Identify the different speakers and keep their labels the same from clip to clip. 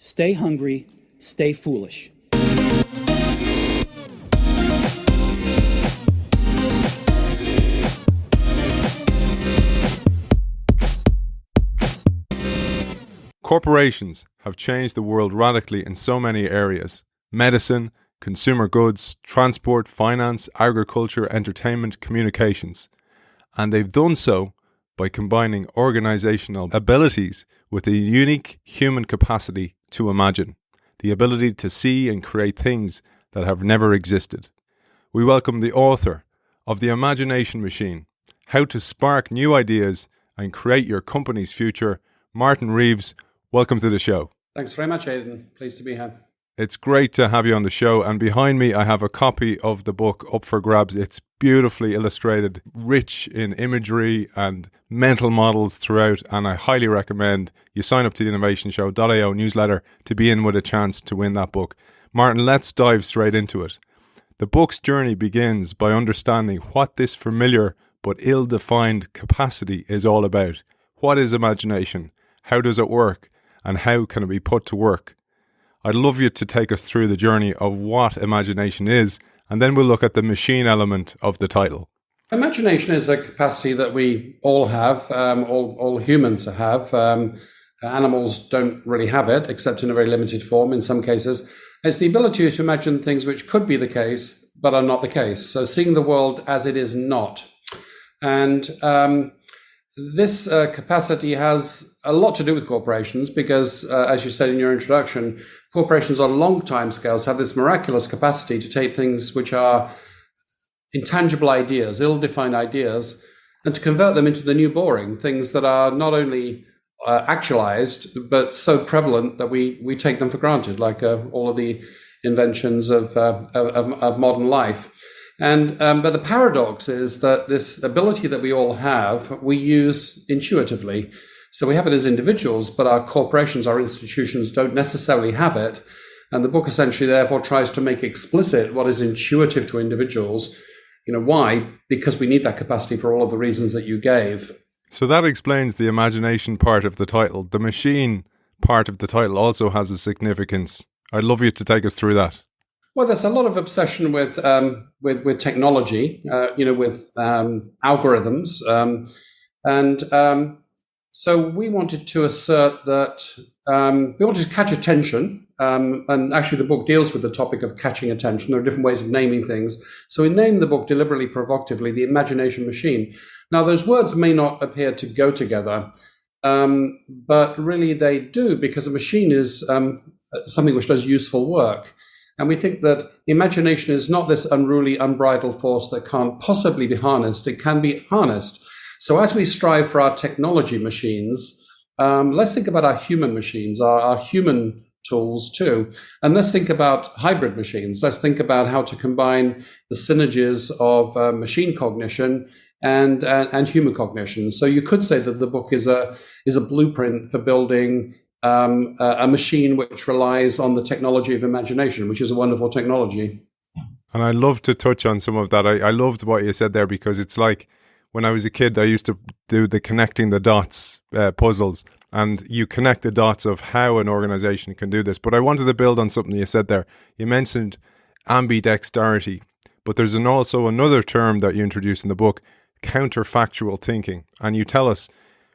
Speaker 1: Stay hungry, stay foolish.
Speaker 2: Corporations have changed the world radically in so many areas: medicine, consumer goods, transport, finance, agriculture, entertainment, communications. And they've done so by combining organizational abilities with a unique human capacity to imagine, the ability to see and create things that have never existed. We welcome the author of The Imagination Machine: How to Spark New Ideas and Create Your Company's Future, Martin Reeves. Welcome to the show.
Speaker 3: Thanks very much, Aidan. Pleased to be here.
Speaker 2: It's great to have you on the show. And behind me, I have a copy of the book up for grabs. It's beautifully illustrated, rich in imagery and mental models throughout. And I highly recommend you sign up to the innovationshow.io newsletter to be in with a chance to win that book. Martin, let's dive straight into it. The book's journey begins by understanding what this familiar but ill-defined capacity is all about. What is imagination? How does it work? And how can it be put to work? I'd love you to take us through the journey of what imagination is, and then we'll look at the machine element of the title.
Speaker 3: Imagination is a capacity that we all have, all humans have. Animals don't really have it, except in a very limited form in some cases. It's the ability to imagine things which could be the case, but are not the case. So seeing the world as it is not. And this capacity has a lot to do with corporations because, as you said in your introduction, corporations on long time scales have this miraculous capacity to take things which are intangible ideas, ill-defined ideas, and to convert them into the new boring, things that are not only actualized, but so prevalent that we take them for granted, like all of the inventions of modern life. And but the paradox is that this ability that we all have, we use intuitively. So we have it as individuals, but our corporations, our institutions don't necessarily have it. And the book essentially therefore tries to make explicit what is intuitive to individuals. You know, why? Because we need that capacity for all of the reasons that you gave.
Speaker 2: So that explains the imagination part of the title. The machine part of the title also has a significance. I'd love you to take us through that.
Speaker 3: Well, there's a lot of obsession with technology, with algorithms, so we wanted to assert that we wanted to catch attention, and actually the book deals with the topic of catching attention. There are different ways of naming things. So we named the book deliberately, provocatively, The Imagination Machine. Now, those words may not appear to go together, but really they do, because a machine is something which does useful work. And we think that imagination is not this unruly, unbridled force that can't possibly be harnessed. It can be harnessed. So as we strive for our technology machines, let's think about our human machines, our human tools too. And let's think about hybrid machines. Let's think about how to combine the synergies of machine cognition and human cognition. So you could say that the book is a blueprint for building a machine which relies on the technology of imagination, which is a wonderful technology.
Speaker 2: And I love to touch on some of that. I loved what you said there, because it's like when I was a kid, I used to do the connecting the dots puzzles, and you connect the dots of how an organization can do this. But I wanted to build on something you said there. You mentioned ambidexterity, but there's also another term that you introduce in the book, counterfactual thinking. And you tell us,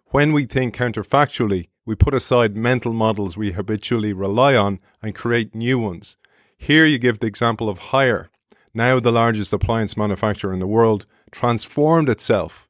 Speaker 2: when we think counterfactually, we put aside mental models we habitually rely on and create new ones. Here you give the example of Haier, now the largest appliance manufacturer in the world, transformed itself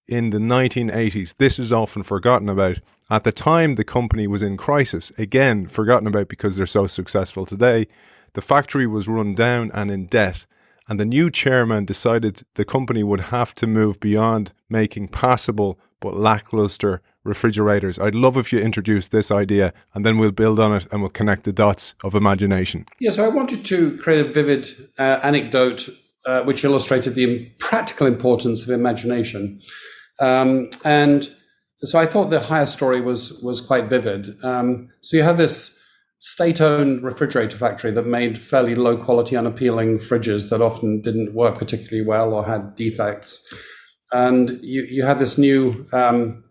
Speaker 2: in the 1980s. This is often forgotten about. At the time, the company was in crisis. Again, forgotten about because they're so successful today. The factory was run down and in debt. And the new chairman decided the company would have to move beyond making passable but lackluster refrigerators. I'd love if you introduce this idea, and then we'll build on it and we'll connect the dots of imagination.
Speaker 3: Yeah, so I wanted to create a vivid anecdote which illustrated the practical importance of imagination. And so I thought the Haier story was quite vivid. So you have this state-owned refrigerator factory that made fairly low-quality, unappealing fridges that often didn't work particularly well or had defects. And you had this new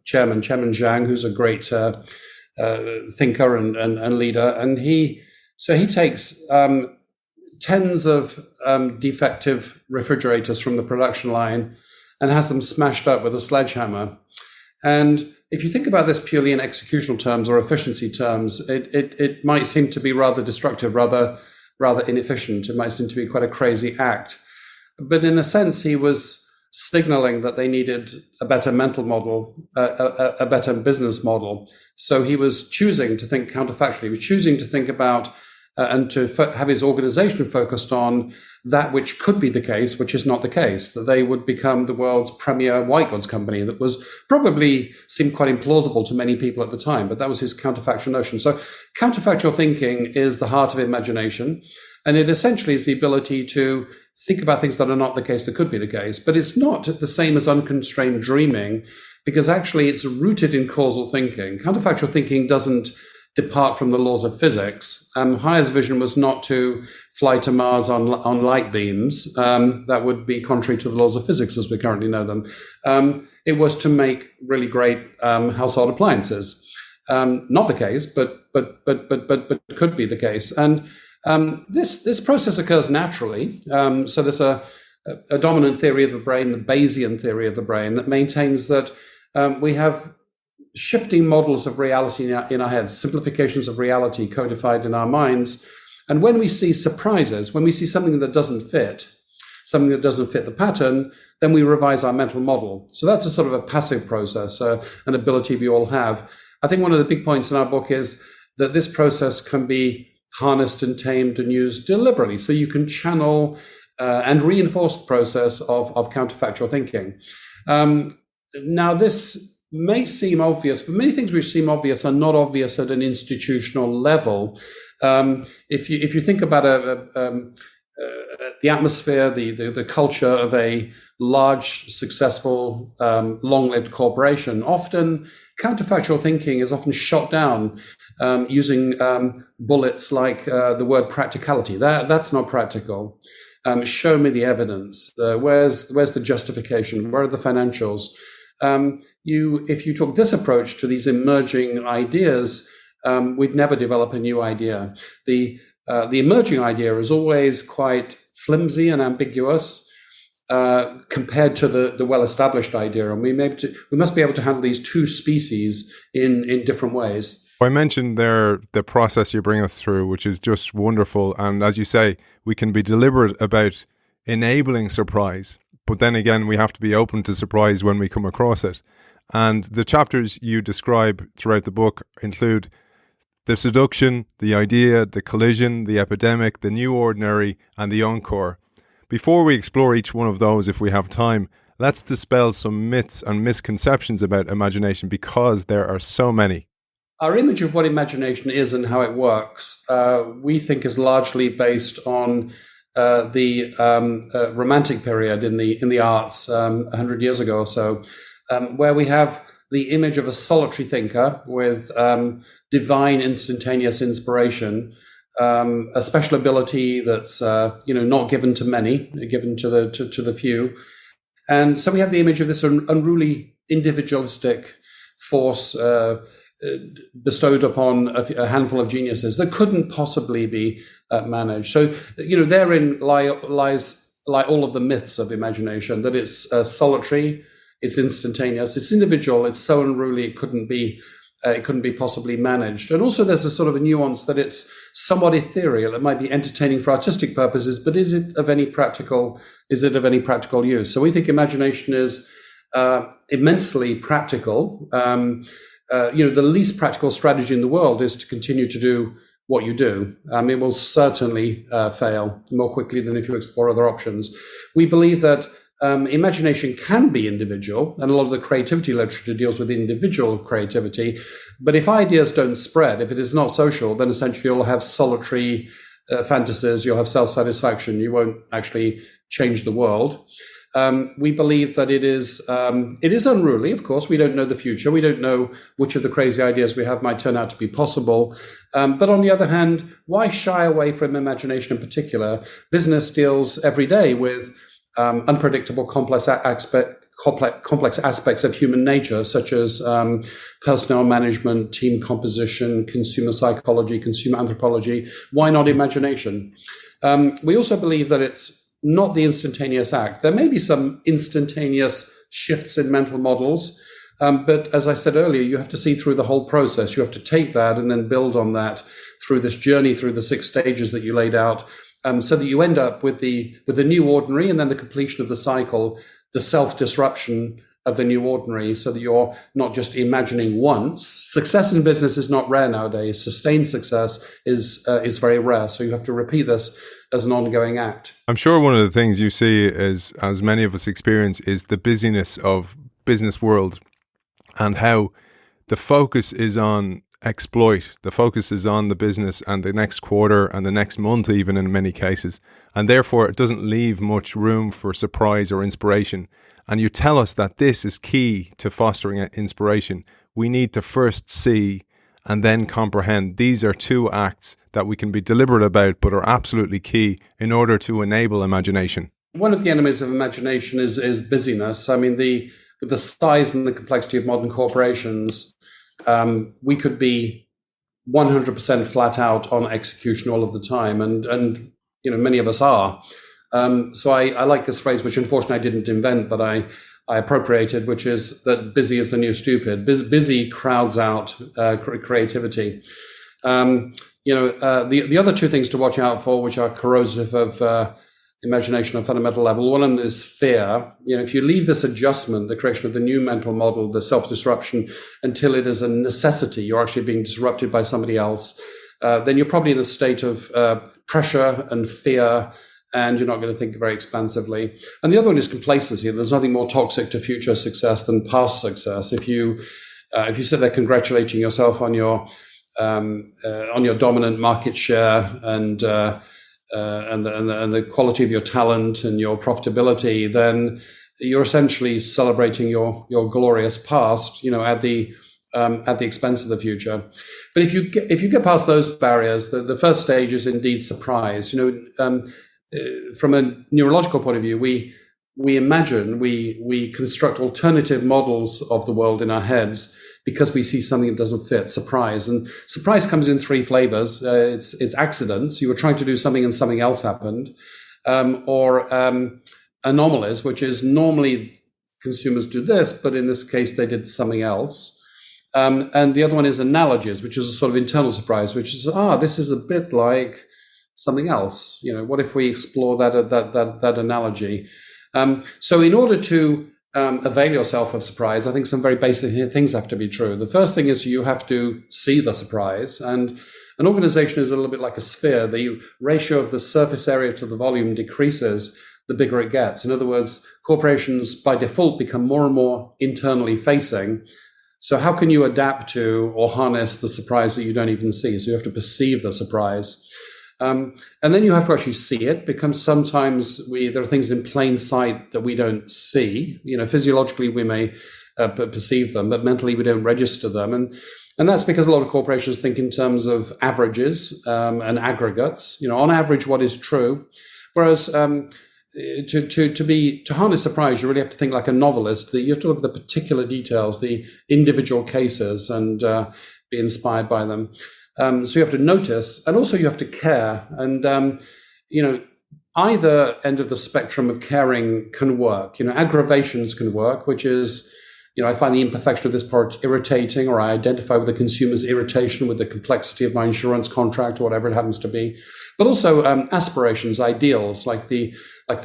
Speaker 3: chairman Zhang, who's a great thinker and leader, and he takes tens of defective refrigerators from the production line and has them smashed up with a sledgehammer. And if you think about this purely in executional terms or efficiency terms, it might seem to be rather destructive, rather inefficient. It might seem to be quite a crazy act. But in a sense, he was signaling that they needed a better mental model, a better business model. So he was choosing to think counterfactually. He was choosing to think about and to have his organization focused on that which could be the case, which is not the case, that they would become the world's premier white goods company. That was probably seemed quite implausible to many people at the time, but that was his counterfactual notion. So counterfactual thinking is the heart of imagination, and it essentially is the ability to think about things that are not the case, that could be the case. But it's not the same as unconstrained dreaming, because actually it's rooted in causal thinking. Counterfactual thinking doesn't depart from the laws of physics. Hayek's vision was not to fly to Mars on light beams. That would be contrary to the laws of physics as we currently know them. It was to make really great household appliances. Not the case, but could be the case. And this process occurs naturally. So there's a dominant theory of the brain, the Bayesian theory of the brain, that maintains that we have shifting models of reality in our heads, simplifications of reality codified in our minds. And when we see surprises, when we see something that doesn't fit the pattern, then we revise our mental model. So that's a sort of a passive process, an ability we all have. I think one of the big points in our book is that this process can be harnessed and tamed and used deliberately. So you can channel and reinforce the process of counterfactual thinking. Now, this may seem obvious, but many things which seem obvious are not obvious at an institutional level. If you think about the atmosphere, the culture of a large, successful, long-lived corporation, often counterfactual thinking is often shot down using bullets like the word practicality. That's not practical. Show me the evidence. Where's the justification? Where are the financials? If you took this approach to these emerging ideas, we'd never develop a new idea. The emerging idea is always quite flimsy and ambiguous compared to the well-established idea, and we must be able to handle these two species in different ways.
Speaker 2: I mentioned there the process you bring us through, which is just wonderful, and as you say, we can be deliberate about enabling surprise. But then again, we have to be open to surprise when we come across it. And the chapters you describe throughout the book include the seduction, the idea, the collision, the epidemic, the new ordinary, and the encore. Before we explore each one of those, if we have time, let's dispel some myths and misconceptions about imagination, because there are so many.
Speaker 3: Our image of what imagination is and how it works, we think is largely based on the Romantic period in the arts 100 years ago or so, where we have the image of a solitary thinker with divine instantaneous inspiration, a special ability that's not given to many, given to the few. And so we have the image of this unruly individualistic force bestowed upon a handful of geniuses that couldn't possibly be managed. So, therein lie all of the myths of imagination, that it's solitary, it's instantaneous, it's individual, it's so unruly it couldn't be possibly managed. And also there's a sort of a nuance that it's somewhat ethereal. It might be entertaining for artistic purposes, but is it of any practical use? So we think imagination is immensely practical. The least practical strategy in the world is to continue to do what you do. It will certainly fail more quickly than if you explore other options. We believe that imagination can be individual, and a lot of the creativity literature deals with individual creativity. But if ideas don't spread, if it is not social, then essentially you'll have solitary fantasies, you'll have self-satisfaction, you won't actually change the world. We believe that it is unruly. Of course, we don't know the future. We don't know which of the crazy ideas we have might turn out to be possible. But on the other hand, why shy away from imagination in particular? Business deals every day with unpredictable, complex complex aspects of human nature, such as personnel management, team composition, consumer psychology, consumer anthropology. Why not imagination? We also believe that it's not the instantaneous act. There may be some instantaneous shifts in mental models, but as I said earlier, you have to see through the whole process. You have to take that and then build on that through this journey, through the 6 stages that you laid out, so that you end up with the new ordinary, and then the completion of the cycle, the self-disruption of the new ordinary, so that you're not just imagining once. Success in business is not rare nowadays. Sustained success is very rare. So you have to repeat this as an ongoing act.
Speaker 2: I'm sure one of the things you see is, as many of us experience, is the busyness of business world, and how the focus is on exploit. The focus is on the business and the next quarter and the next month, even in many cases. And therefore, it doesn't leave much room for surprise or inspiration. And you tell us that this is key to fostering inspiration. We need to first see and then comprehend. These are 2 acts that we can be deliberate about, but are absolutely key in order to enable imagination.
Speaker 3: One of the enemies of imagination is busyness. I mean, with the size and the complexity of modern corporations, we could be 100% flat out on execution all of the time, and many of us are. So I like this phrase, which unfortunately I didn't invent, but I appropriated, which is that busy is the new stupid. Busy crowds out creativity. The other 2 things to watch out for, which are corrosive of imagination on a fundamental level. One of them is fear. If you leave this adjustment, the creation of the new mental model, the self-disruption, until it is a necessity, you're actually being disrupted by somebody else, then you're probably in a state of pressure and fear, and you're not going to think very expansively. And the other one is complacency. There's nothing more toxic to future success than past success. If you sit there congratulating yourself on your dominant market share and the quality of your talent and your profitability, then you're essentially celebrating your glorious past, at the expense of the future. But if you get past those barriers, the first stage is indeed surprise. From a neurological point of view, we imagine, we construct alternative models of the world in our heads because we see something that doesn't fit. Surprise. And surprise comes in 3 flavors. It's accidents. You were trying to do something and something else happened. Or anomalies, which is normally consumers do this, but in this case, they did something else. And the other one is analogies, which is a sort of internal surprise, which is, this is a bit like something else. What if we explore that analogy? So in order to avail yourself of surprise, I think some very basic things have to be true. The first thing is you have to see the surprise. And an organization is a little bit like a sphere. The ratio of the surface area to the volume decreases the bigger it gets. In other words, corporations by default become more and more internally facing. So how can you adapt to or harness the surprise that you don't even see? So you have to perceive the surprise. And then you have to actually see it, because sometimes there are things in plain sight that we don't see. Physiologically we may perceive them, but mentally we don't register them. And that's because a lot of corporations think in terms of averages and aggregates. On average, what is true. Whereas to harness surprise, you really have to think like a novelist. That you have to look at the particular details, the individual cases, and be inspired by them. So you have to notice, and also you have to care. And, either end of the spectrum of caring can work. Aggravations can work, which is, I find the imperfection of this product irritating, or I identify with the consumer's irritation with the complexity of my insurance contract, or whatever it happens to be. But also aspirations, ideals, like the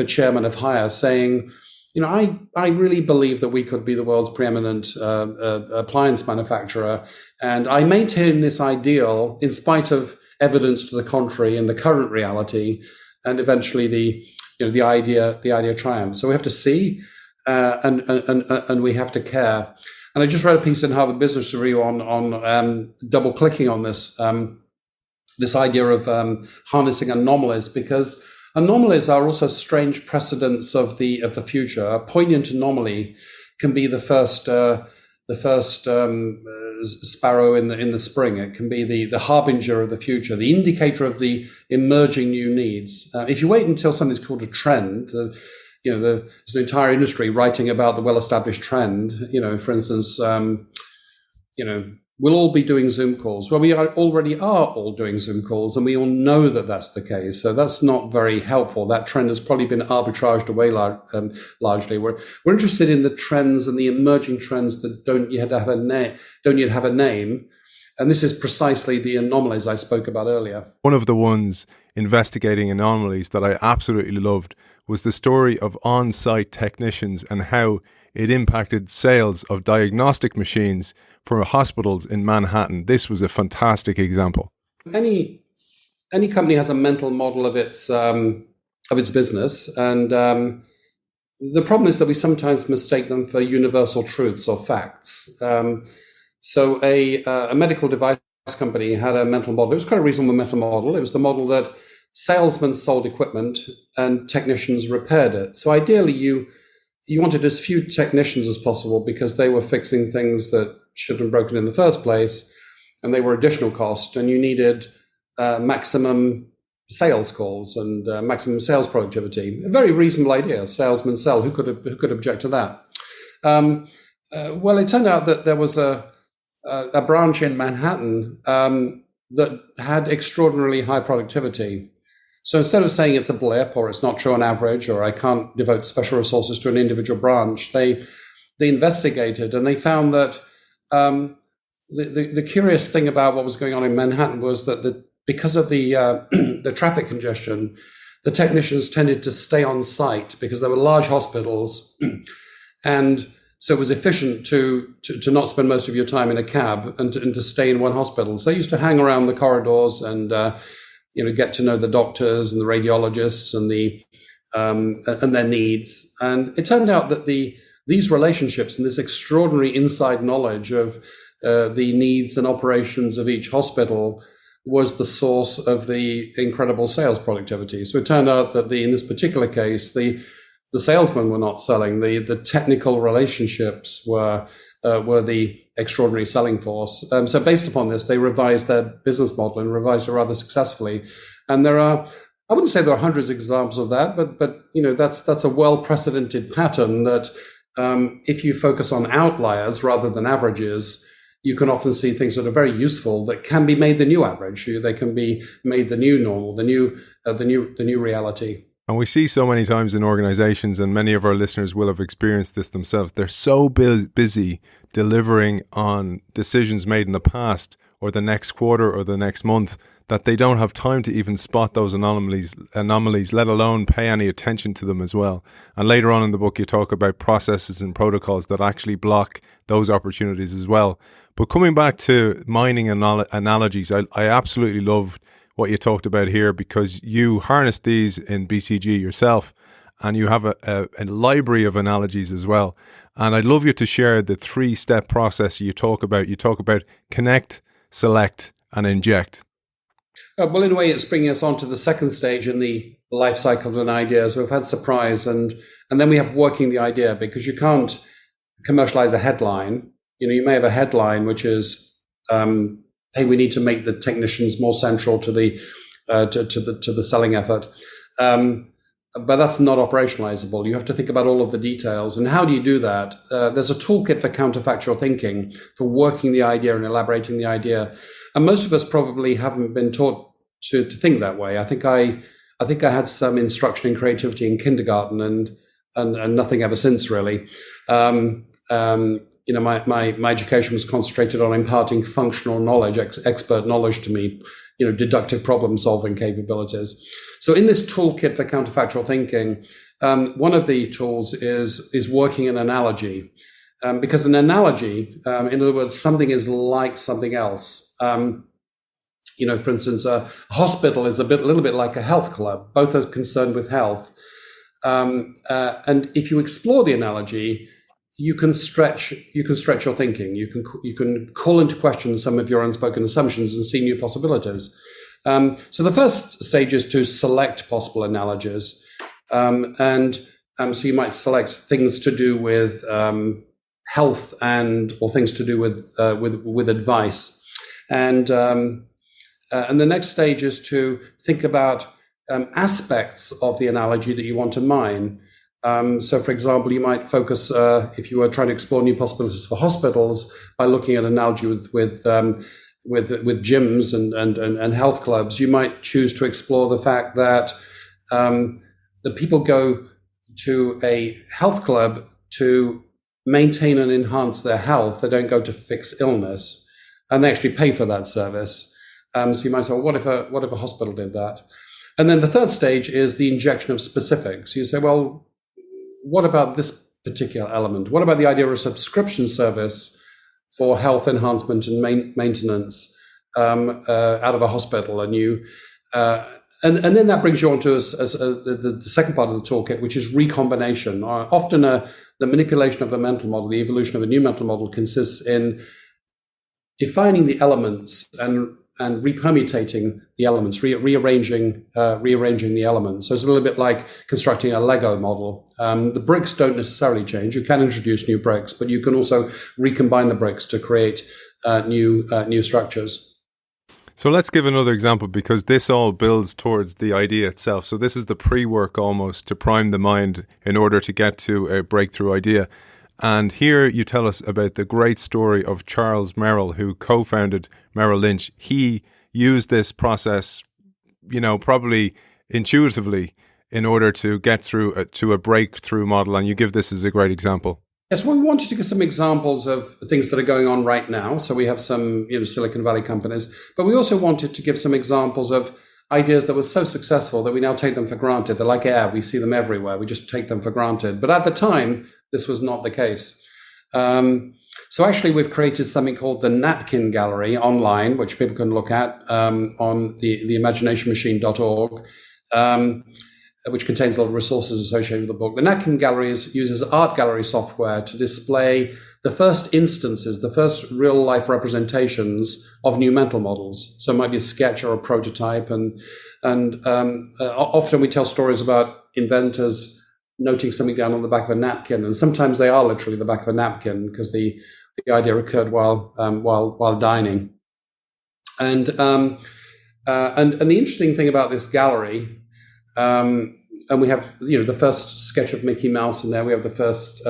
Speaker 3: chairman of Hire saying, I really believe that we could be the world's preeminent appliance manufacturer, and I maintain this ideal in spite of evidence to the contrary in the current reality, and eventually the idea triumphs. So we have to see, and we have to care. And I just read a piece in Harvard Business Review on double clicking on this idea of harnessing anomalies, because anomalies are also strange precedents of the future. A poignant anomaly can be the first sparrow in the spring. It can be the harbinger of the future, the indicator of the emerging new needs. If you wait until something's called a trend, there's an entire industry writing about the well-established trend. For instance, we'll all be doing Zoom calls. Well, we already are all doing Zoom calls, and we all know that that's the case. So that's not very helpful. That trend has probably been arbitraged away largely. We're interested in the trends and the emerging trends that don't yet have a name. And this is precisely the anomalies I spoke about earlier.
Speaker 2: One of the ones investigating anomalies that I absolutely loved was the story of on-site technicians and how it impacted sales of diagnostic machines for hospitals in Manhattan. This was a fantastic example.
Speaker 3: Any company has a mental model of its business, and the problem is that we sometimes mistake them for universal truths or facts. So a medical device company had a mental model. It was quite a reasonable mental model. It was the model that salesmen sold equipment and technicians repaired it. So ideally, you wanted as few technicians as possible because they were fixing things that shouldn't have broken in the first place, and they were additional cost, and you needed maximum sales calls and maximum sales productivity. A very reasonable idea. Salesmen sell. Who could object to that? Well, it turned out that there was a branch in Manhattan that had extraordinarily high productivity. So instead of saying it's a blip or it's not true on average or I can't devote special resources to an individual branch, they investigated and they found that the curious thing about what was going on in Manhattan was that because of the the traffic congestion, the technicians tended to stay on site because there were large hospitals, and so it was efficient to not spend most of your time in a cab and to stay in one hospital. So they used to hang around the corridors and get to know the doctors and the radiologists and their needs. And it turned out that these relationships and this extraordinary inside knowledge of the needs and operations of each hospital was the source of the incredible sales productivity. So it turned out that in this particular case, the salesmen were not selling. The technical relationships were the extraordinary selling force. So based upon this, they revised their business model and revised it rather successfully. And I wouldn't say there are hundreds of examples of that, but that's a well-precedented pattern that if you focus on outliers rather than averages, you can often see things that are very useful that can be made the new average. They can be made the new normal, the new reality.
Speaker 2: And we see so many times in organizations, and many of our listeners will have experienced this themselves, they're so busy delivering on decisions made in the past or the next quarter or the next month that they don't have time to even spot those anomalies, let alone pay any attention to them as well. And later on in the book, you talk about processes and protocols that actually block those opportunities as well. But coming back to mining analogies, I absolutely loved what you talked about here, because you harness these in BCG yourself and you have a library of analogies as well. And I'd love you to share the 3-step process you talk about. You talk about connect, select, and inject.
Speaker 3: Well, in a way, it's bringing us on to the second stage in the life cycle of an idea. So we've had surprise and then we have working the idea, because you can't commercialize a headline. You may have a headline which is, hey, we need to make the technicians more central to the selling effort, but that's not operationalizable. You have to think about all of the details. And how do you do that? There's a toolkit for counterfactual thinking, for working the idea and elaborating the idea. And most of us probably haven't been taught to think that way. I think I had some instruction in creativity in kindergarten and nothing ever since, really. My education was concentrated on imparting functional knowledge, expert knowledge to me, deductive problem solving capabilities. So in this toolkit for counterfactual thinking, one of the tools is working an analogy, because an analogy, in other words, something is like something else. For instance, a hospital is a little bit like a health club. Both are concerned with health. And if you explore the analogy, you can stretch your thinking. You can call into question some of your unspoken assumptions and see new possibilities. So the first stage is to select possible analogies, so you might select things to do with health or things to do with advice, and the next stage is to think about aspects of the analogy that you want to mine. So, for example, you might focus, if you were trying to explore new possibilities for hospitals, by looking at an analogy with gyms and health clubs. You might choose to explore the fact that the people go to a health club to maintain and enhance their health. They don't go to fix illness, and they actually pay for that service. So you might say, well, what if a hospital did that? And then the third stage is the injection of specifics. You say, well, what about this particular element? What about the idea of a subscription service for health enhancement and maintenance out of a hospital? And then that brings you on to the second part of the toolkit, which is recombination. Often the manipulation of a mental model, the evolution of a new mental model, consists in defining the elements and repermutating the elements, rearranging the elements. So it's a little bit like constructing a Lego model. The bricks don't necessarily change. You can introduce new bricks, but you can also recombine the bricks to create new structures.
Speaker 2: So let's give another example, because this all builds towards the idea itself. So this is the pre-work almost to prime the mind in order to get to a breakthrough idea. And here you tell us about the great story of Charles Merrill, who co-founded Merrill Lynch. He used this process, probably intuitively, in order to get through to a breakthrough model. And you give this as a great example.
Speaker 3: Yes, well, we wanted to give some examples of things that are going on right now. So we have some, Silicon Valley companies, but we also wanted to give some examples of ideas that were so successful that we now take them for granted. They're like air; we see them everywhere. We just take them for granted. But at the time, this was not the case. So actually, we've created something called the Napkin Gallery online, which people can look at on the imaginationmachine.org. Which contains a lot of resources associated with the book. The Napkin Gallery uses art gallery software to display the first instances, the first real-life representations of new mental models. So it might be a sketch or a prototype, and often we tell stories about inventors noting something down on the back of a napkin, and sometimes they are literally the back of a napkin because the idea occurred while dining. And the interesting thing about this gallery. And we have, the first sketch of Mickey Mouse in there. We have the first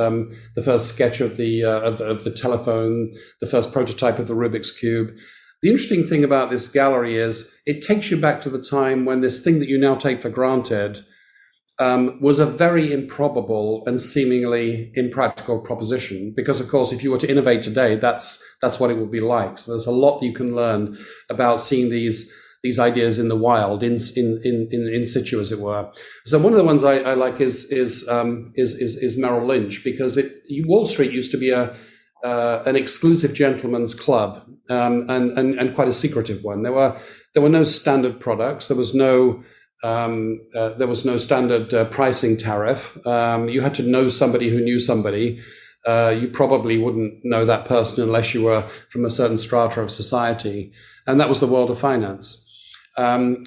Speaker 3: sketch of the telephone, the first prototype of the Rubik's Cube. The interesting thing about this gallery is it takes you back to the time when this thing that you now take for granted was a very improbable and seemingly impractical proposition. Because, of course, if you were to innovate today, that's what it would be like. So there's a lot that you can learn about seeing these ideas in the wild, in situ, as it were. So one of the ones I like is Merrill Lynch, because Wall Street used to be an exclusive gentleman's club, and quite a secretive one. There were no standard products. There was no standard pricing tariff. You had to know somebody who knew somebody. You probably wouldn't know that person unless you were from a certain strata of society, and that was the world of finance. So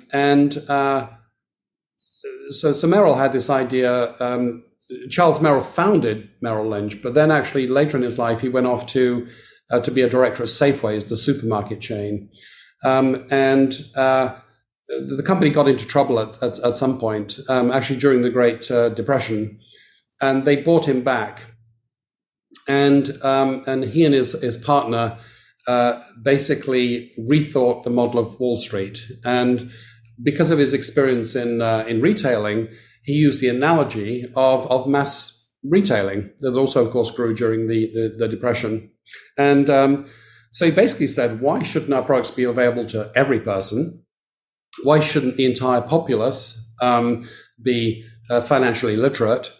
Speaker 3: Merrill had this idea. Charles Merrill founded Merrill Lynch, but then actually later in his life, he went off to be a director of Safeway's, the supermarket chain. The company got into trouble at some point, actually during the Great Depression, and they bought him back. And he and his partner basically rethought the model of Wall Street. And because of his experience in retailing, he used the analogy of mass retailing that also, of course, grew during the Depression. And so he basically said, why shouldn't our products be available to every person? Why shouldn't the entire populace be financially literate?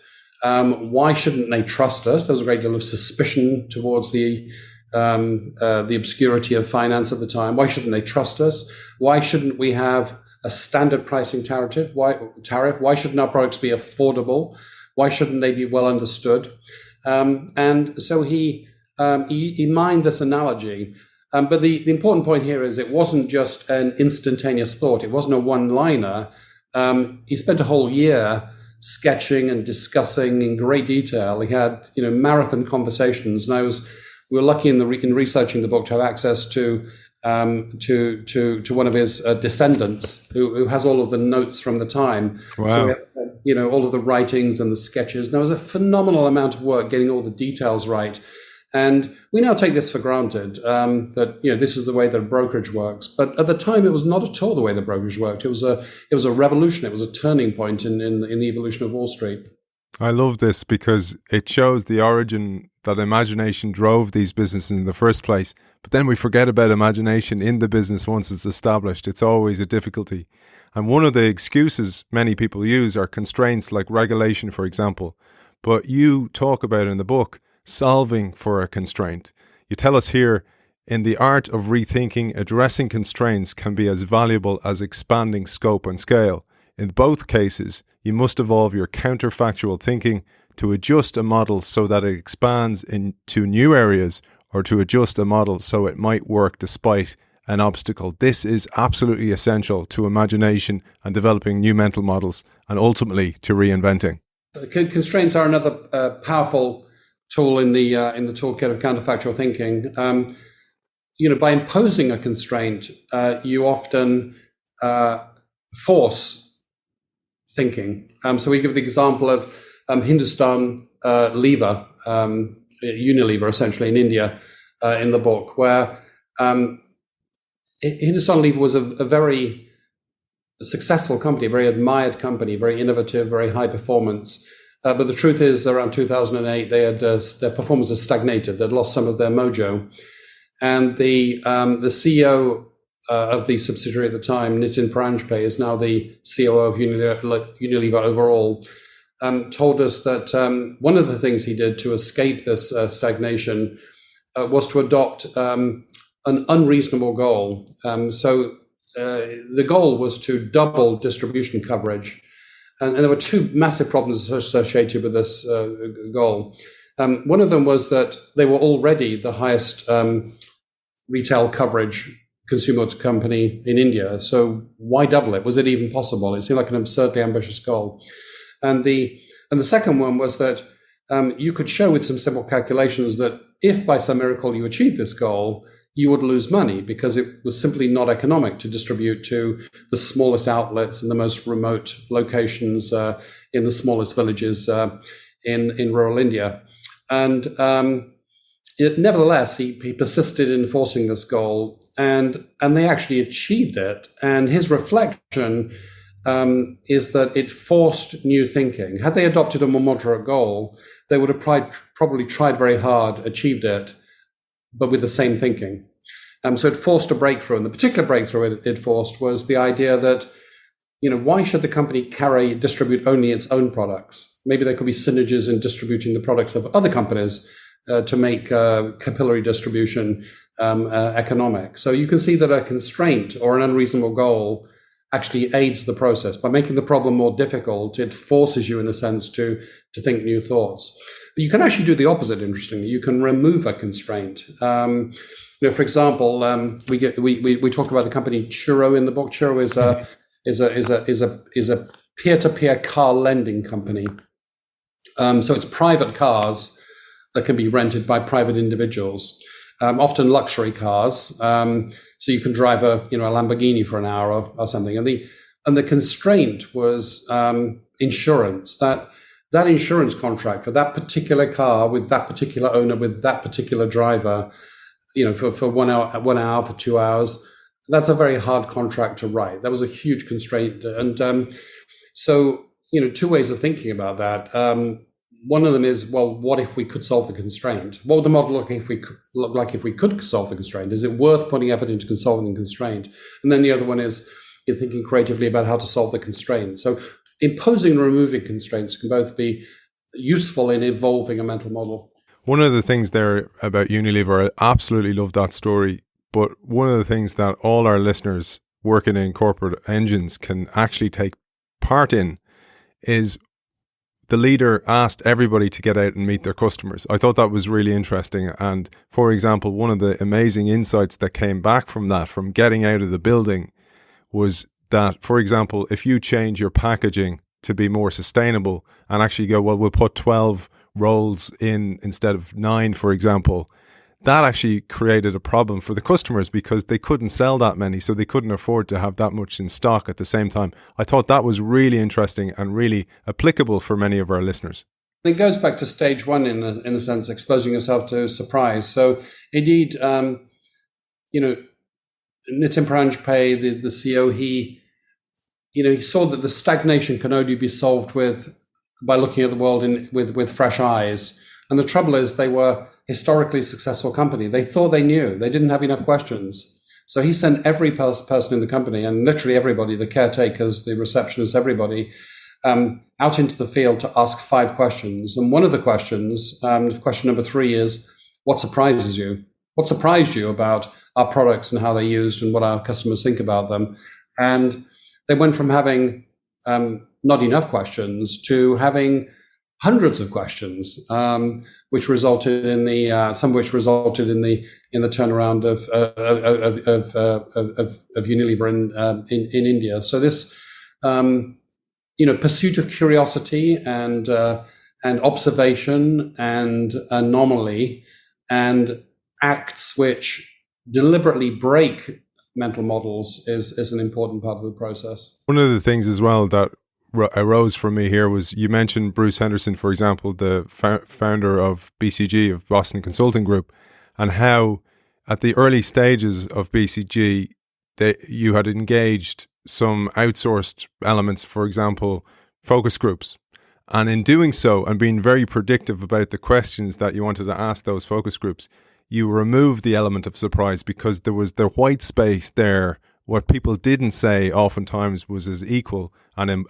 Speaker 3: Why shouldn't they trust us? There was a great deal of suspicion towards the obscurity of finance at the time. Why shouldn't they trust us? Why shouldn't we have a standard pricing tariff? Why shouldn't our products be affordable? Why shouldn't they be well understood? And so he mined this analogy. But the important point here is it wasn't just an instantaneous thought. It wasn't a one-liner. He spent a whole year sketching and discussing in great detail. He had, marathon conversations, and we were lucky in researching the book to have access to one of his descendants who has all of the notes from the time.
Speaker 2: Wow.
Speaker 3: So all of the writings and the sketches. And there was a phenomenal amount of work getting all the details right. And we now take this for granted, that this is the way that a brokerage works. But at the time, it was not at all the way the brokerage worked. It was a revolution. It was a turning point in the evolution of Wall Street.
Speaker 2: I love this because it shows the origin that imagination drove these businesses in the first place. But then we forget about imagination in the business once it's established. It's always a difficulty. And one of the excuses many people use are constraints like regulation, for example. But you talk about in the book solving for a constraint. You tell us here, in the art of rethinking, addressing constraints can be as valuable as expanding scope and scale. In both cases, you must evolve your counterfactual thinking to adjust a model so that it expands into new areas, or to adjust a model so it might work despite an obstacle. This is absolutely essential to imagination and developing new mental models, and ultimately to reinventing.
Speaker 3: Constraints are another powerful tool in the toolkit of counterfactual thinking. By imposing a constraint, you often force thinking. So we give the example of Hindustan Lever, Unilever, essentially in India, in the book, where Hindustan Lever was a very successful company, a very admired company, very innovative, very high performance. But the truth is, around 2008, they had their performance had stagnated. They'd lost some of their mojo, and the CEO of the subsidiary at the time, Nitin Paranjpe, is now the COO of Unilever overall. Told us that one of the things he did to escape this stagnation was to adopt an unreasonable goal. So the goal was to double distribution coverage. And there were two massive problems associated with this goal. One of them was that they were already the highest retail coverage consumer company in India. So why double it? Was it even possible? It seemed like an absurdly ambitious goal. And the second one was that you could show with some simple calculations that if by some miracle you achieved this goal, you would lose money because it was simply not economic to distribute to the smallest outlets in the most remote locations, in the smallest villages in rural India. And nevertheless, he persisted in enforcing this goal, and they actually achieved it. And his reflection is that it forced new thinking. Had they adopted a more moderate goal, they would have probably tried very hard, achieved it, but with the same thinking. So it forced a breakthrough. And the particular breakthrough it forced was the idea that, why should the company distribute only its own products? Maybe there could be synergies in distributing the products of other companies to make capillary distribution economic. So you can see that a constraint or an unreasonable goal actually aids the process. By making the problem more difficult, it forces you, in a sense, to think new thoughts. But you can actually do the opposite, interestingly. You can remove a constraint. For example, we talk about the company Churro in the book. Churro is a peer-to-peer car lending company. So it's private cars that can be rented by private individuals, often luxury cars. So you can drive a Lamborghini for an hour or something. And the constraint was insurance. That insurance contract for that particular car with that particular owner with that particular driver, for 1 hour, for 2 hours, that's a very hard contract to write. That was a huge constraint. And so two ways of thinking about that. One of them is, well, what if we could solve the constraint? What would the model look like if we could solve the constraint? Is it worth putting effort into solving the constraint? And then the other one is you're thinking creatively about how to solve the constraint. So imposing and removing constraints can both be useful in evolving a mental model.
Speaker 2: One of the things there about Unilever, I absolutely love that story. But one of the things that all our listeners working in corporate engines can actually take part in is the leader asked everybody to get out and meet their customers. I thought that was really interesting. And for example, one of the amazing insights that came back from that, from getting out of the building, was that, for example, if you change your packaging to be more sustainable and actually go, well, we'll put 12 rolls in instead of 9, for example, that actually created a problem for the customers because they couldn't sell that many, so they couldn't afford to have that much in stock at the same time. I thought that was really interesting and really applicable for many of our listeners.
Speaker 3: It goes back to stage one in a sense, exposing yourself to surprise. So indeed, Nitin Paranjpe, the CEO, he saw that the stagnation can only be solved by looking at the world with fresh eyes. And the trouble is, they were historically successful company. They thought they knew. They didn't have enough questions. So he sent every person in the company, and literally everybody, the caretakers, the receptionists, everybody, out into the field to ask 5 questions. And one of the questions, question number 3, is, what surprises you? What surprised you about our products and how they're used and what our customers think about them? And they went from having not enough questions to having hundreds of questions, which resulted in some of which resulted in the turnaround of Unilever in India. So this pursuit of curiosity and observation and anomaly and acts which deliberately break mental models is an important part of the process.
Speaker 2: One of the things as well that arose from me here was, you mentioned Bruce Henderson, for example, the founder of BCG, of Boston Consulting Group, and how at the early stages of BCG, you had engaged some outsourced elements, for example, focus groups. And in doing so, and being very predictive about the questions that you wanted to ask those focus groups, you removed the element of surprise because there was the white space there. What people didn't say oftentimes was as equal and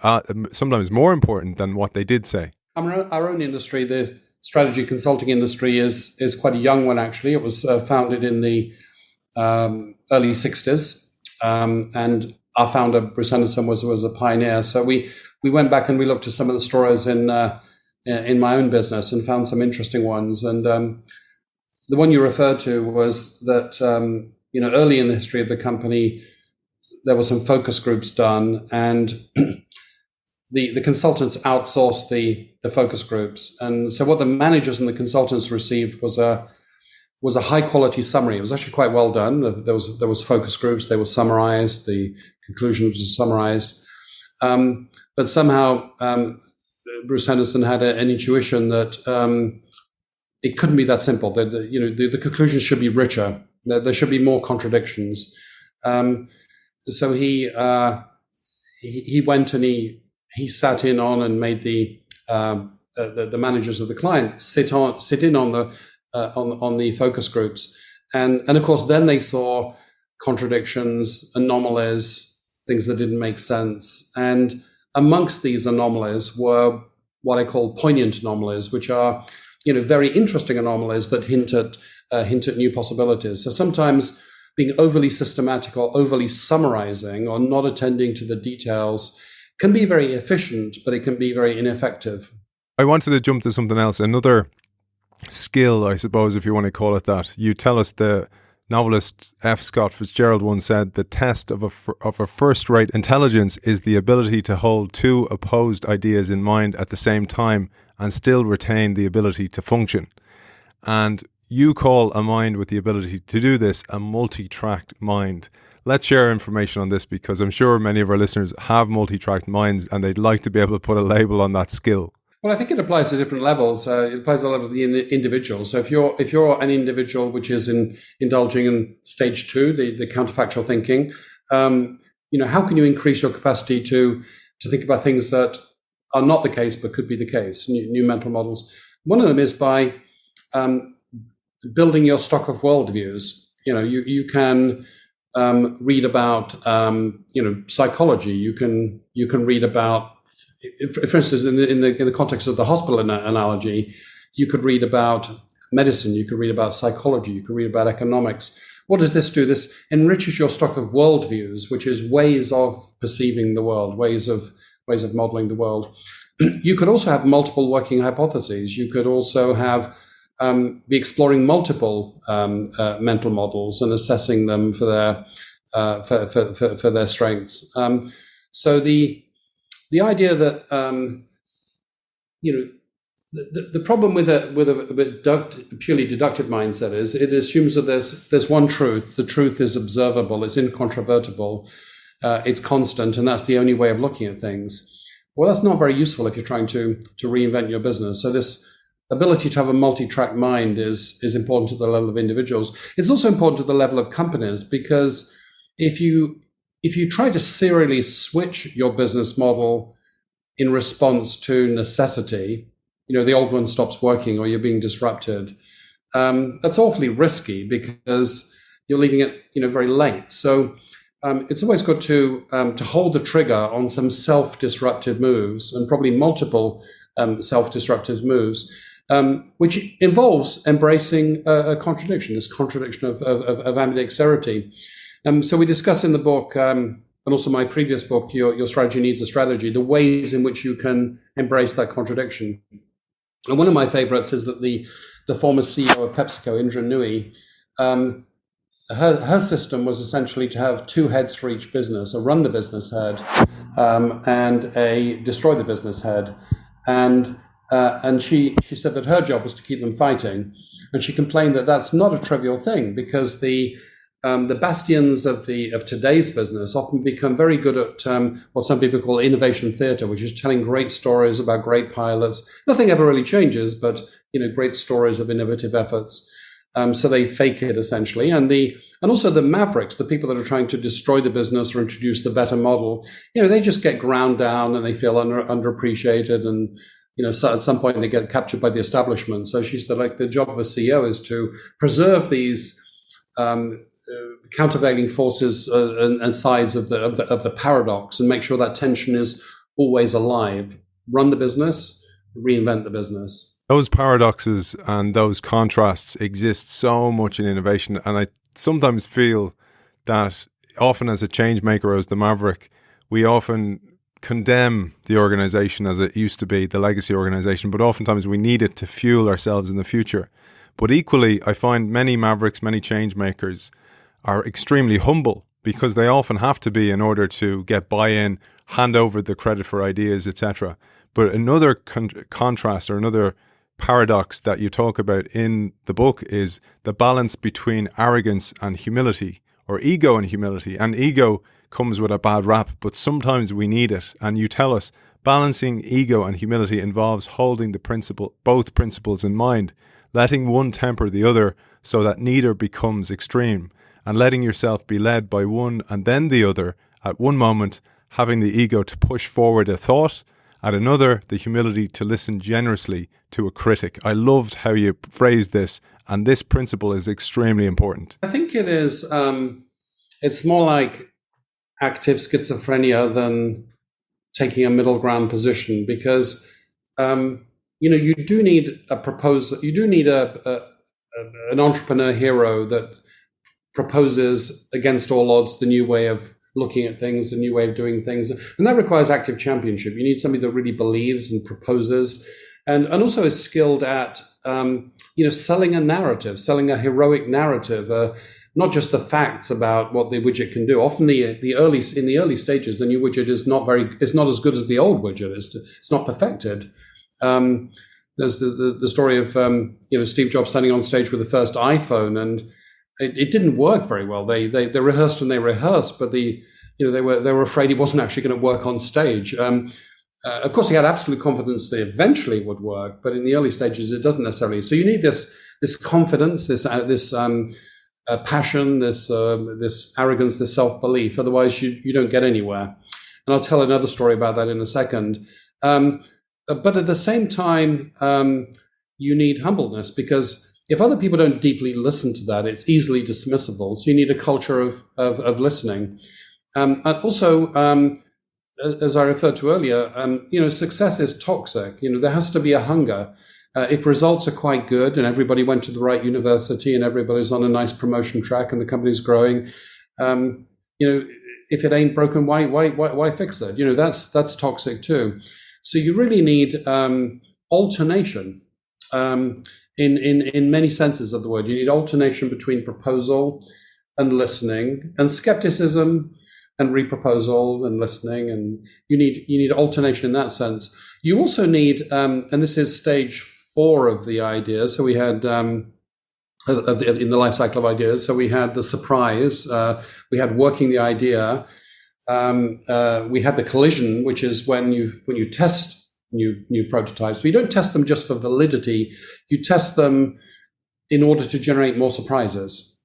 Speaker 2: sometimes more important than what they did say.
Speaker 3: Our own industry, the strategy consulting industry, is quite a young one, actually. It was founded in the early 60s. And our founder, Bruce Henderson, was a pioneer. So we went back and we looked at some of the stories in my own business and found some interesting ones. And the one you referred to was that, early in the history of the company, there were some focus groups done, and the consultants outsourced the focus groups. And so what the managers and the consultants received was a high quality summary. It was actually quite well done. There was focus groups. They were summarized. The conclusions were summarized. But somehow Bruce Henderson had an intuition that it couldn't be that simple. That the conclusions should be richer. There should be more contradictions. So he went and he sat in on and made the managers of the client sit in on the focus groups, and of course then they saw contradictions, anomalies, things that didn't make sense. And amongst these anomalies were what I call poignant anomalies, which are very interesting anomalies that hint at new possibilities. So sometimes being overly systematic or overly summarizing or not attending to the details can be very efficient, but it can be very ineffective.
Speaker 2: I wanted to jump to something else. Another skill, I suppose, if you want to call it that. You tell us the novelist F. Scott Fitzgerald once said, the test of a first-rate intelligence is the ability to hold 2 opposed ideas in mind at the same time and still retain the ability to function. And you call a mind with the ability to do this a multi-tracked mind. Let's share information on this, because I'm sure many of our listeners have multi-tracked minds and they'd like to be able to put a label on that skill.
Speaker 3: Well, I think it applies to different levels. It applies to a level of the individual. So if you're an individual which is indulging in stage 2, the counterfactual thinking, how can you increase your capacity to think about things that are not the case but could be the case, new mental models? One of them is by building your stock of worldviews. You can read about psychology. You can read about, for instance, in the context of the hospital analogy, you could read about medicine. You could read about psychology. You could read about economics. What does this do? This enriches your stock of worldviews, which is ways of perceiving the world, ways of modeling the world. You could also have multiple working hypotheses. You could also have be exploring multiple mental models and assessing them for their strengths. So the idea that The problem with a purely deductive mindset is it assumes that there's one truth. The truth is observable. It's incontrovertible. It's constant, and that's the only way of looking at things. Well, that's not very useful if you're trying to reinvent your business. So this ability to have a multi-track mind is important at the level of individuals. It's also important at the level of companies, because if you try to serially switch your business model in response to necessity, the old one stops working or you're being disrupted, that's awfully risky because you're leaving it very late. So it's always good to hold the trigger on some self-disruptive moves, and probably multiple self-disruptive moves, which involves embracing a contradiction, this contradiction of ambidexterity. So we discuss in the book, and also my previous book, Your Strategy Needs a Strategy, the ways in which you can embrace that contradiction. And one of my favorites is that the former CEO of PepsiCo, Indra Nooyi, her system was essentially to have two heads for each business: a run the business head and a destroy the business head. And she said that her job was to keep them fighting. And she complained that that's not a trivial thing, because the bastions of today's business often become very good at what some people call innovation theater, which is telling great stories about great pilots. Nothing ever really changes, but great stories of innovative efforts. So they fake it essentially, and also the mavericks, the people that are trying to destroy the business or introduce the better model, they just get ground down and they feel underappreciated, and so at some point they get captured by the establishment. So she said, the job of a CEO is to preserve these countervailing forces and sides of the paradox, and make sure that tension is always alive. Run the business, reinvent the business.
Speaker 2: Those paradoxes and those contrasts exist so much in innovation, and I sometimes feel that often as a change maker, as the maverick, we often condemn the organization as it used to be, the legacy organization, but oftentimes we need it to fuel ourselves in the future. But equally, I find many mavericks, many change makers are extremely humble, because they often have to be in order to get buy-in, hand over the credit for ideas, etc. But another contrast, or another paradox that you talk about in the book, is the balance between arrogance and humility, or ego and humility. And ego comes with a bad rap, but sometimes we need it. And you tell us balancing ego and humility involves holding both principles in mind, letting one temper the other so that neither becomes extreme, and letting yourself be led by one and then the other at one moment, having the ego to push forward a thought, at another, the humility to listen generously to a critic. I loved how you phrased this, and this principle is extremely important.
Speaker 3: I think it is, it's more like active schizophrenia than taking a middle ground position, because, you do need a proposer, you do need an entrepreneur hero that proposes against all odds the new way of looking at things, the new way of doing things. And that requires active championship. You need somebody that really believes and proposes, and also is skilled at, selling a narrative, selling a heroic narrative, not just the facts about what the widget can do. Often in the early stages, the new widget is not as good as the old widget. It's not perfected. There's the story of, Steve Jobs standing on stage with the first iPhone, and it didn't work very well. They rehearsed and they rehearsed, but they were afraid it wasn't actually going to work on stage. Of course, he had absolute confidence that eventually it would work, but in the early stages, it doesn't necessarily. So you need this confidence, this passion, this arrogance, this self-belief. Otherwise, you don't get anywhere. And I'll tell another story about that in a second. But at the same time, you need humbleness, because if other people don't deeply listen to that, it's easily dismissible. So you need a culture of listening. And also, as I referred to earlier, success is toxic. There has to be a hunger. If results are quite good and everybody went to the right university and everybody's on a nice promotion track and the company's growing, if it ain't broken, why fix it? That's toxic too. So you really need alternation. In many senses of the word, you need alternation between proposal and listening, and skepticism and reproposal and listening, and you need alternation in that sense. You also need, and this is stage 4 of the idea. So we had in the life cycle of ideas. So we had the surprise, we had working the idea, we had the collision, which is when you test new prototypes. But you don't test them just for validity. You test them in order to generate more surprises.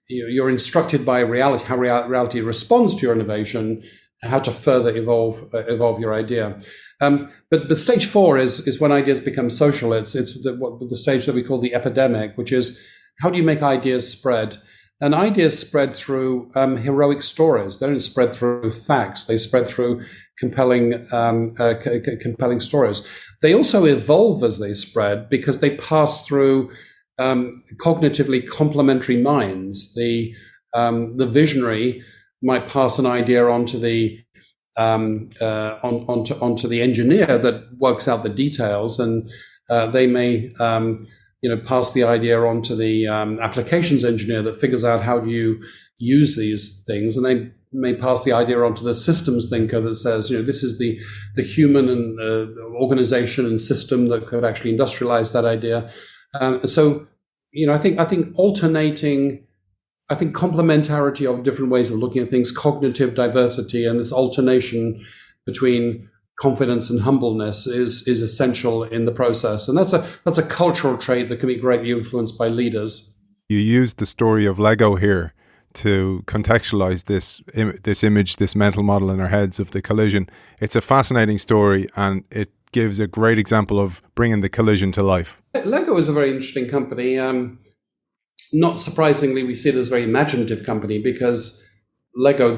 Speaker 3: You're instructed by reality, how reality responds to your innovation, how to further evolve your idea. But stage 4 is when ideas become social. It's the stage that we call the epidemic, which is how do you make ideas spread? And ideas spread through heroic stories. They don't spread through facts. They spread through compelling stories. They also evolve as they spread because they pass through cognitively complementary minds. The visionary might pass an idea onto the onto the engineer that works out the details, and they may pass the idea onto the applications engineer that figures out how do you use these things, and they may pass the idea onto the systems thinker that says, this is the human and organization and system that could actually industrialize that idea. So, I think alternating, complementarity of different ways of looking at things, cognitive diversity, and this alternation between confidence and humbleness is essential in the process. And that's a cultural trait that can be greatly influenced by leaders.
Speaker 2: You used the story of Lego here to contextualize this image, this mental model in our heads of the collision. It's a fascinating story, and it gives a great example of bringing the collision to life.
Speaker 3: Lego is a very interesting company. Not surprisingly, we see it as a very imaginative company because Lego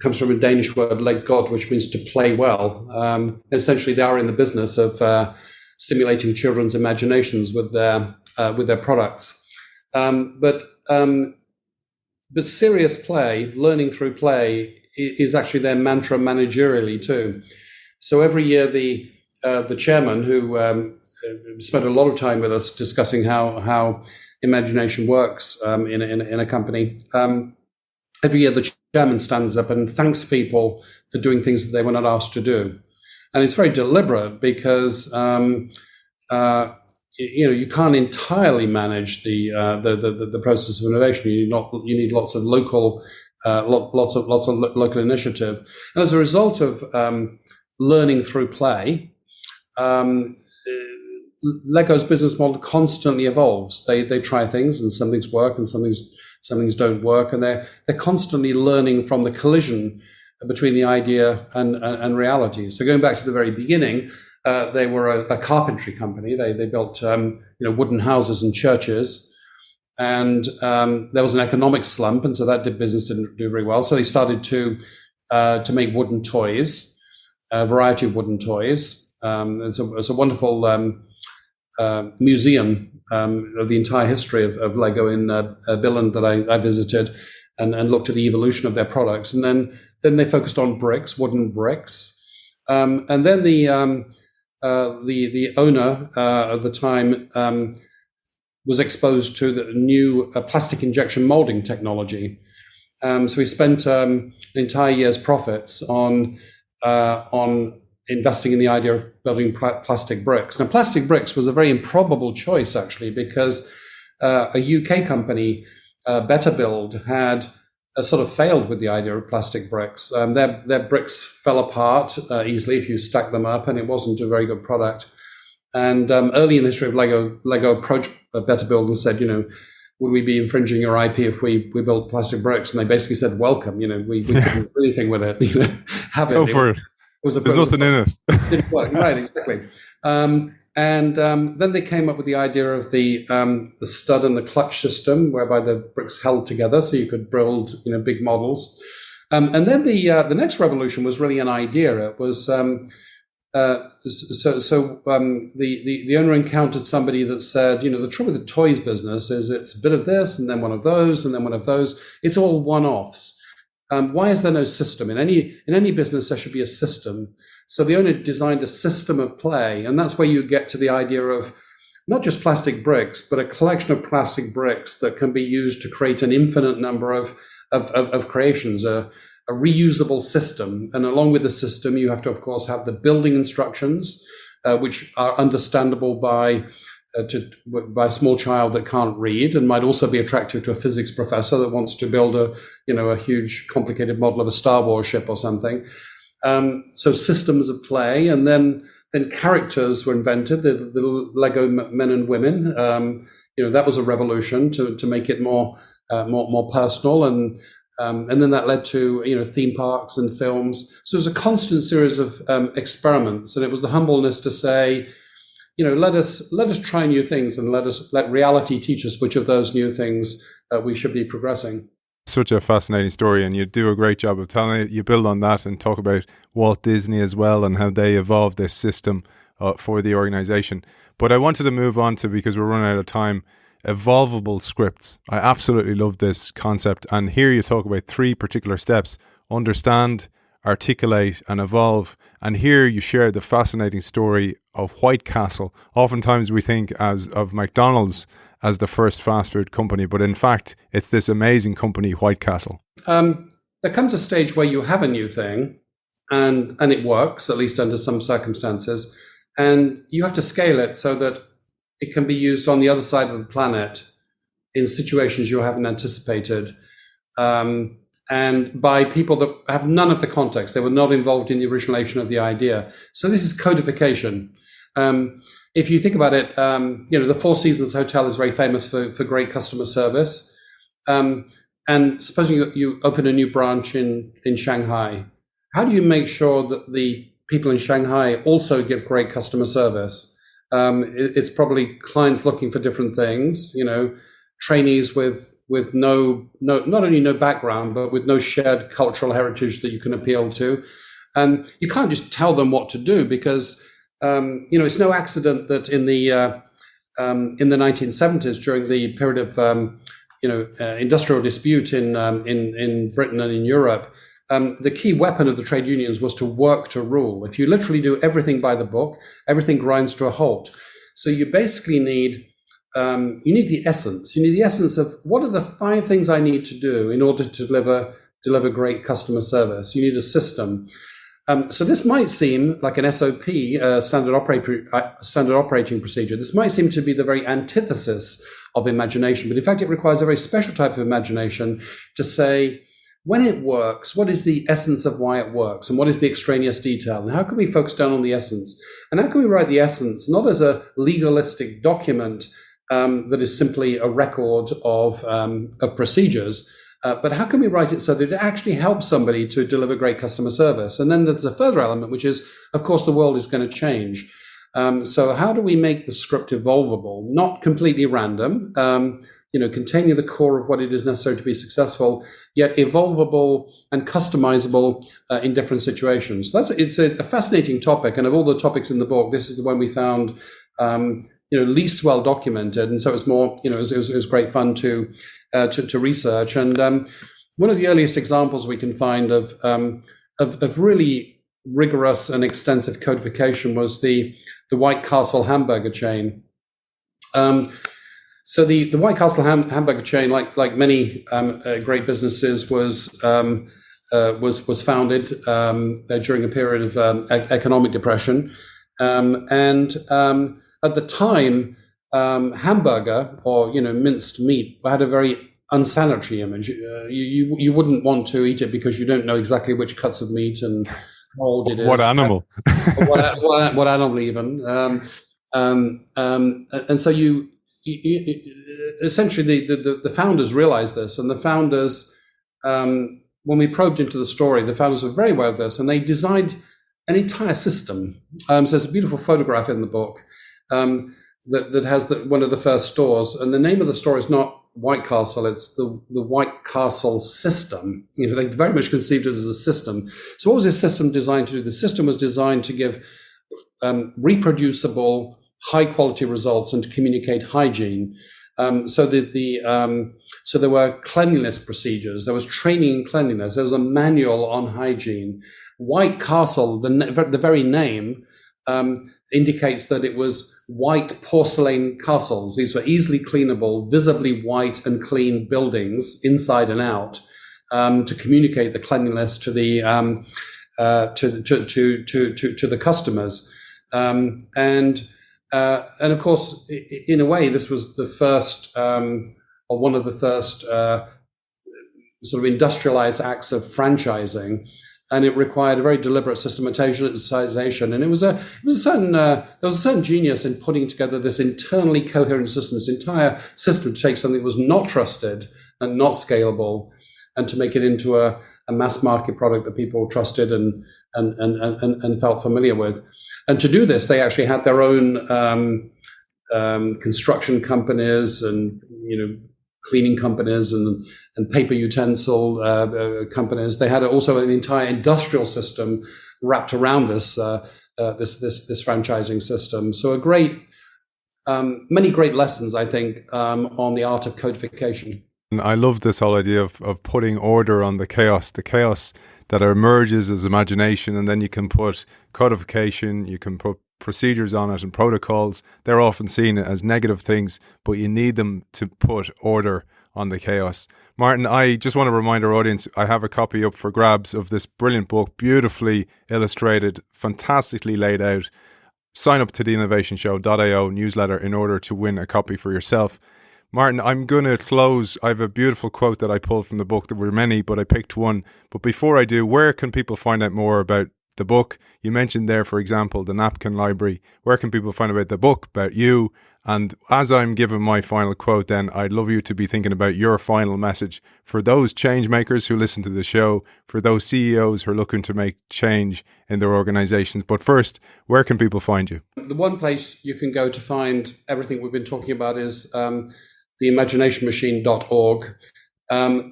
Speaker 3: comes from a Danish word, leg godt, which means to play well. Essentially, they are in the business of stimulating children's imaginations with their products. But serious play, learning through play, is actually their mantra managerially too. So every year, the chairman, who spent a lot of time with us discussing how imagination works in a company. Every year, the chairman stands up and thanks people for doing things that they were not asked to do, and it's very deliberate because you can't entirely manage the process of innovation. You need lots of local local initiative, and as a result of learning through play, Lego's business model constantly evolves. They try things, and some things work, and some things don't work, and they're constantly learning from the collision between the idea and reality. So going back to the very beginning, they were a carpentry company. They built wooden houses and churches, and there was an economic slump, and so business didn't do very well. So they started to make wooden toys, a variety of wooden toys. It's a wonderful museum of the entire history of Lego in Billund that I visited, and looked at the evolution of their products. And then they focused on bricks, wooden bricks. And then the owner of the time was exposed to the new plastic injection molding technology. So he spent an entire year's profits on investing in the idea of building plastic bricks. Now, plastic bricks was a very improbable choice, actually, because a UK company, Better Build, had sort of failed with the idea of plastic bricks. Their bricks fell apart easily if you stack them up, and it wasn't a very good product. And early in the history of Lego approached Better Build and said, would we be infringing your IP if we built plastic bricks? And they basically said, welcome. We couldn't do anything with it. Have it.
Speaker 2: Go for it. There's nothing in it.
Speaker 3: Didn't work. Right, exactly. And then they came up with the idea of the stud and the clutch system, whereby the bricks held together, so you could build big models. And then the next revolution was really an idea. It was the owner encountered somebody that said, the trouble with the toys business is it's a bit of this and then one of those and then one of those. It's all one-offs. Why is there no system? In any business, there should be a system. So the owner designed a system of play, and that's where you get to the idea of not just plastic bricks, but a collection of plastic bricks that can be used to create an infinite number of of creations, a reusable system. And along with the system, you have to, of course, have the building instructions, which are understandable by a small child that can't read, and might also be attractive to a physics professor that wants to build a huge, complicated model of a Star Wars ship or something. So systems of play, and then characters were invented. The Lego men and women. That was a revolution to make it more personal, and then that led to theme parks and films. So it was a constant series of experiments, and it was the humbleness to say, let us try new things, and let reality teach us which of those new things we should be progressing.
Speaker 2: Such a fascinating story, and you do a great job of telling it. You build on that and talk about Walt Disney as well, and how they evolved this system for the organization. But I wanted to move on to, because we're running out of time, evolvable scripts. I absolutely love this concept, and here you talk about 3 particular steps: understand, articulate, and evolve. And here you share the fascinating story of White Castle. Oftentimes we think of McDonald's as the first fast food company, but in fact, it's this amazing company, White Castle.
Speaker 3: There comes a stage where you have a new thing, and it works, at least under some circumstances, and you have to scale it so that it can be used on the other side of the planet in situations you haven't anticipated, and by people that have none of the context. They were not involved in the origination of the idea. So this is codification. If you think about it, the Four Seasons Hotel is very famous for great customer service. And supposing you open a new branch in Shanghai, how do you make sure that the people in Shanghai also give great customer service? It's probably clients looking for different things, trainees with not only no background, but with no shared cultural heritage that you can appeal to. You can't just tell them what to do, because it's no accident that in the 1970s, during the period of industrial dispute in Britain and in Europe, the key weapon of the trade unions was to work to rule. If you literally do everything by the book, everything grinds to a halt. So you basically need the essence. You need the essence of, what are the 5 things I need to do in order to deliver great customer service. You need a system. So this might seem like an SOP, standard operating procedure. This might seem to be the very antithesis of imagination, but in fact, it requires a very special type of imagination to say, when it works, what is the essence of why it works, and what is the extraneous detail, and how can we focus down on the essence, and how can we write the essence not as a legalistic document that is simply a record of procedures, but how can we write it so that it actually helps somebody to deliver great customer service? And then there's a further element, which is, of course, the world is going to change. So how do we make the script evolvable, not completely random, containing the core of what it is necessary to be successful, yet evolvable and customizable in different situations? It's a fascinating topic, and of all the topics in the book, this is the one we found least well documented, and so it's more, it was great fun to research. And one of the earliest examples we can find of really rigorous and extensive codification was the White Castle hamburger chain. So the White Castle hamburger chain, like many great businesses, was founded during a period of economic depression, and at the time, hamburger, or minced meat, had a very unsanitary image. You wouldn't want to eat it because you don't know exactly which cuts of meat and how old it is.
Speaker 2: What animal?
Speaker 3: what animal even? And so you essentially the founders realized this, and the founders, when we probed into the story, the founders were very aware of this, and they designed an entire system. So there's a beautiful photograph in the book that has one of the first stores, and the name of the store is not White Castle, it's the White Castle system. They very much conceived it as a system. So what was this system designed to do? The system was designed to give reproducible, high quality results and to communicate hygiene. So there were cleanliness procedures, there was training in cleanliness, there was a manual on hygiene. White Castle, the very name, indicates that it was white porcelain castles. These were easily cleanable, visibly white and clean buildings inside and out. to communicate the cleanliness to the to the customers, and of course, in a way, this was the first or one of the first sort of industrialized acts of franchising, and it required a very deliberate systematization. And it was a certain there was a certain genius in putting together this internally coherent system, this entire system to take something that was not trusted and not scalable, and to make it into a mass market product that people trusted and felt familiar with. And to do this, they actually had their own construction companies and cleaning companies and paper utensil companies. They had also an entire industrial system wrapped around this this franchising system. So many great lessons, I think, on the art of codification.
Speaker 2: And I love this whole idea of putting order on the chaos that emerges as imagination, and then you can put codification, you can put procedures on it and protocols. They're often seen as negative things, but you need them to put order on the chaos. Martin, I just want to remind our audience, I have a copy up for grabs of this brilliant book, beautifully illustrated, fantastically laid out. Sign up to the innovationshow.io newsletter in order to win a copy for yourself. Martin, I'm going to close. I have a beautiful quote that I pulled from the book. There were many, but I picked one. But before I do, where can people find out more about the book? You mentioned there, for example, the napkin library. Where can people find out about the book, about you? And as I'm giving my final quote, then I'd love you to be thinking about your final message for those change makers who listen to the show, for those CEOs who are looking to make change in their organizations. But first, where can people find you?
Speaker 3: The one place you can go to find everything we've been talking about is theimaginationmachine.org,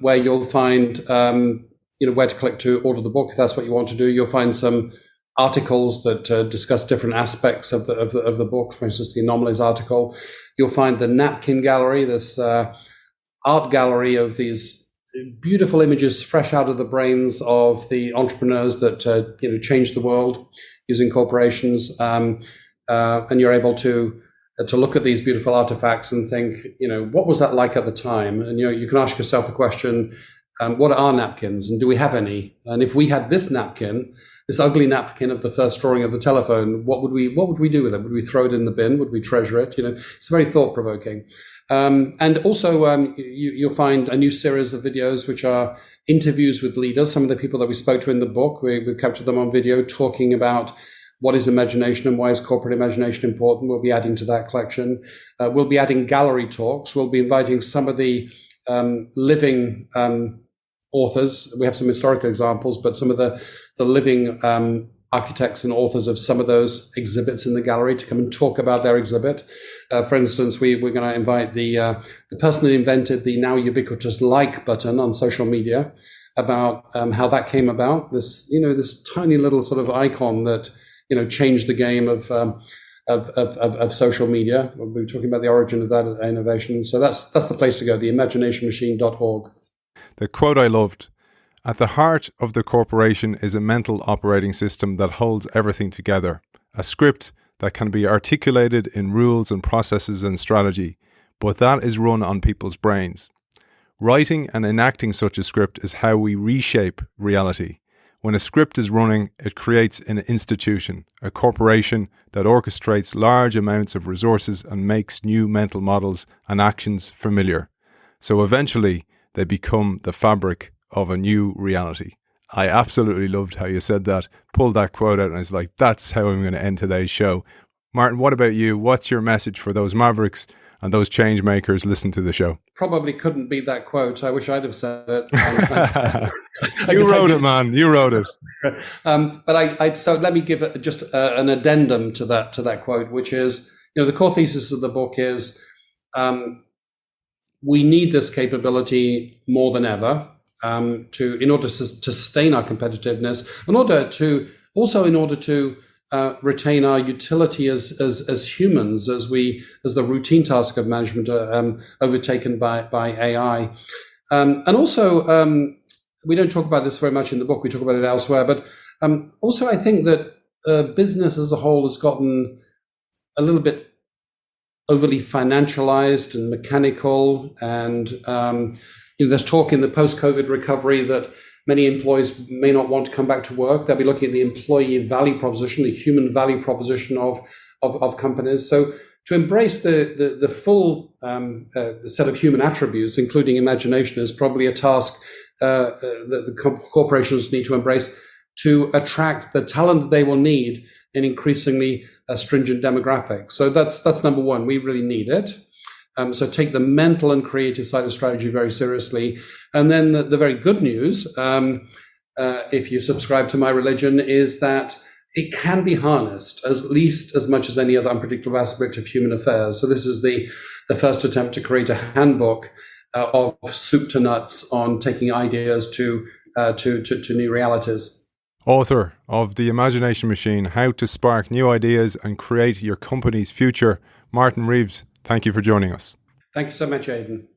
Speaker 3: where you'll find where to click to order the book if that's what you want to do. You'll find some articles that discuss different aspects of the book. For instance, the anomalies article. You'll find the napkin gallery, this art gallery of these beautiful images fresh out of the brains of the entrepreneurs that changed the world using corporations, and you're able to look at these beautiful artifacts and think, what was that like at the time? And you can ask yourself the question, what are napkins, and do we have any? And if we had this napkin, this ugly napkin of the first drawing of the telephone, what would we do with it? Would we throw it in the bin? Would we treasure it? It's very thought-provoking. And also, you'll find a new series of videos which are interviews with leaders. Some of the people that we spoke to in the book, we've captured them on video talking about what is imagination and why is corporate imagination important. We'll be adding to that collection. We'll be adding gallery talks. We'll be inviting some of the living authors. We have some historical examples, but some of the living architects and authors of some of those exhibits in the gallery to come and talk about their exhibit. For instance, we're going to invite the person that invented the now ubiquitous like button on social media, about how that came about. This tiny little sort of icon that changed the game of social media. We'll be talking about the origin of that innovation. So that's the place to go, theimaginationmachine.org.
Speaker 2: The quote I loved: "At the heart of the corporation is a mental operating system that holds everything together, a script that can be articulated in rules and processes and strategy, but that is run on people's brains. Writing and enacting such a script is how we reshape reality. When a script is running, it creates an institution, a corporation that orchestrates large amounts of resources and makes new mental models and actions familiar. So eventually, they become the fabric of a new reality." I absolutely loved how you said that, pulled that quote out, and I was like, that's how I'm going to end today's show. Martin, what about you? What's your message for those mavericks and those change makers listening to the show?
Speaker 3: Probably couldn't beat that quote. I wish I'd have said it.
Speaker 2: You wrote it, man. You wrote it.
Speaker 3: But so let me give it just an addendum to that quote, which is, the core thesis of the book is we need this capability more than ever in order to sustain our competitiveness, in order to retain our utility as humans, as the routine task of management overtaken by AI, and also we don't talk about this very much in the book. We talk about it elsewhere, but also I think that business as a whole has gotten a little bit overly financialized and mechanical, and There's talk in the post-COVID recovery that many employees may not want to come back to work. They'll be looking at the employee value proposition, the human value proposition of companies. So to embrace the full set of human attributes, including imagination, is probably a task that the corporations need to embrace to attract the talent that they will need in increasingly stringent demographics. So that's number one. We really need it. So take the mental and creative side of strategy very seriously. And then the very good news, if you subscribe to my religion, is that it can be harnessed at least as much as any other unpredictable aspect of human affairs. So this is the first attempt to create a handbook of soup to nuts on taking ideas to new realities.
Speaker 2: Author of The Imagination Machine, How to Spark New Ideas and Create Your Company's Future, Martin Reeves, thank you for joining us.
Speaker 3: Thank you so much, Aidan.